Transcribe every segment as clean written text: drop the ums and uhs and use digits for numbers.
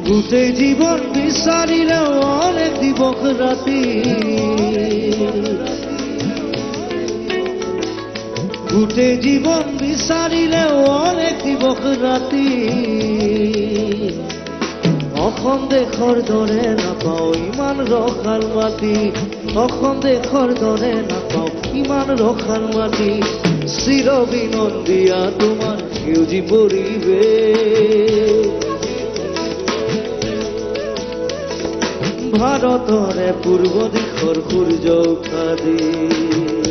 গোটেই জীৱন বিচাৰিলেও অনেক দিৱস ৰাতি, গোটেই জীৱন বিচাৰিলেও অনেক দিৱস ৰাতি, অসম দেশৰ দৰে নাপাওঁ ইমান ৰসাল মাটি, অসম দেশৰ দৰে নাপাওঁ ইমান ৰসাল মাটি, চিৰ বিনন্দীয়া তোমাৰ সেউজী পৰিৱেশ, ভাৰতৰে পূৰ্ব দিশৰ সূৰ্য উঠা দেশ,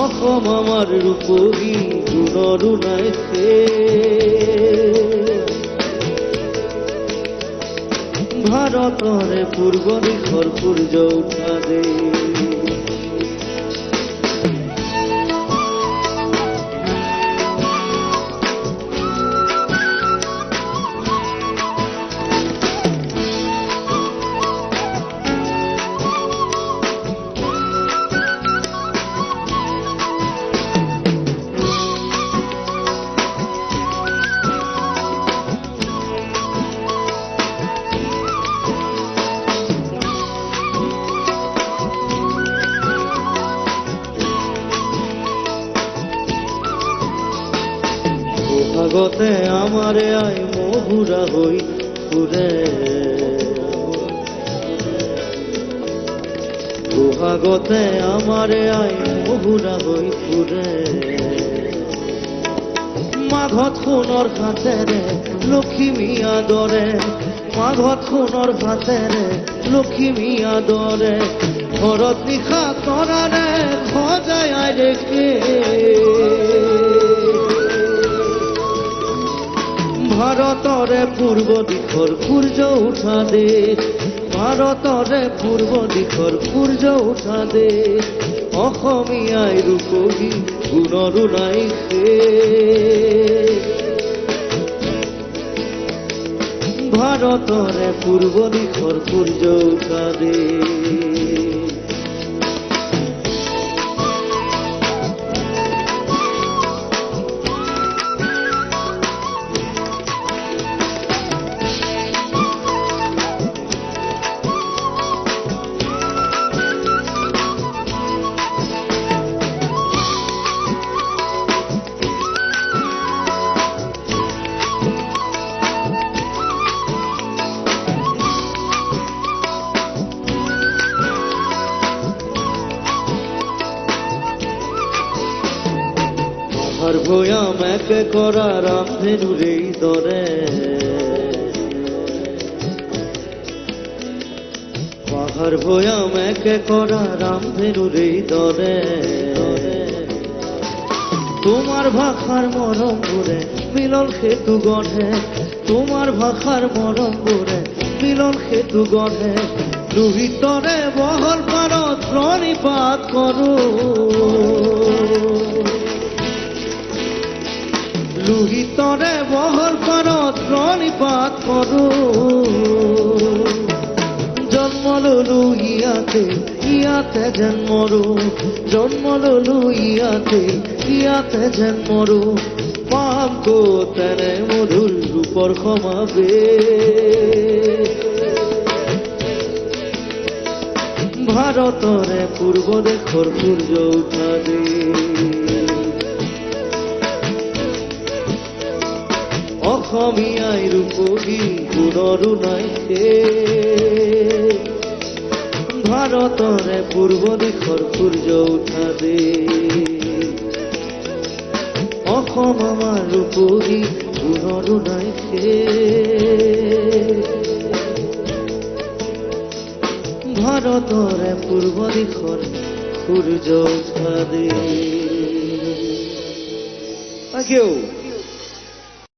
অসম আমাৰ ৰূপহী গুণৰো নাই শেষ, ভাৰতৰে পূৰ্ব দিশৰ সূৰ্য উঠা দেশ। বহাগতে আমাৰে আই মহুৰা হৈ ফুৰে, বহাগতে আমাৰে আই মহুৰা হৈ ফুৰে, মাঘত সোণৰ হাতেৰে লখিমী আদৰে, মাঘত সোণৰ হাতেৰে লখিমী আদৰে, ঘৰত নিশা তৰাৰে সজাই আই দেখে, ভাৰতৰে পূৰ্ব দিশৰ সূৰ্য উঠা দেশ, ভাৰতৰে পূৰ্ব দিশৰ সূৰ্য উঠা দেশ, অসমীয়াই ৰূপহী গুণৰো নাই শেষ, ভাৰতৰে পূৰ্ব দিশৰ সূৰ্য উঠা দেশ। ভৈয়াম একে কৰা ৰামধেনুৰ এই দৰে, পাহাৰ ভৈয়াম একে কৰা ৰামধেনুৰ এই দৰে, তোমাৰ ভাষাৰ মৰমবোৰে মিলন সেতু গঢ়ে, তোমাৰ ভাষাৰ মৰমবোৰে মিলন সেতু গঢ়ে, লোহিতৰে বহল পাৰত প্ৰণিপাত কৰোঁ, লোহিতৰে বহল পাৰত প্ৰণিপাত কৰোঁ, জন্ম ললো ইয়াতে ইয়াতে যেন মৰো, জন্ম ললো ইয়াতে ইয়াতে যেন মৰো, পাম ক'ত এনে মধুৰ ৰূপৰ সমাবেশ, ভাৰতৰে পূৰ্ব দেশৰ সূৰ্য উঠা দেশ, অসমীয়াই ৰূপহী গুণৰো নাই শেষ, ভাৰতৰে পূৰ্ব দিশৰ সূৰ্য উঠা দেশ, অসম আমাৰ ৰূপহী গুণৰো নাই শেষ, ভাৰতৰে পূৰ্ব দিশৰ সূৰ্য উঠা দেশ। Thank you.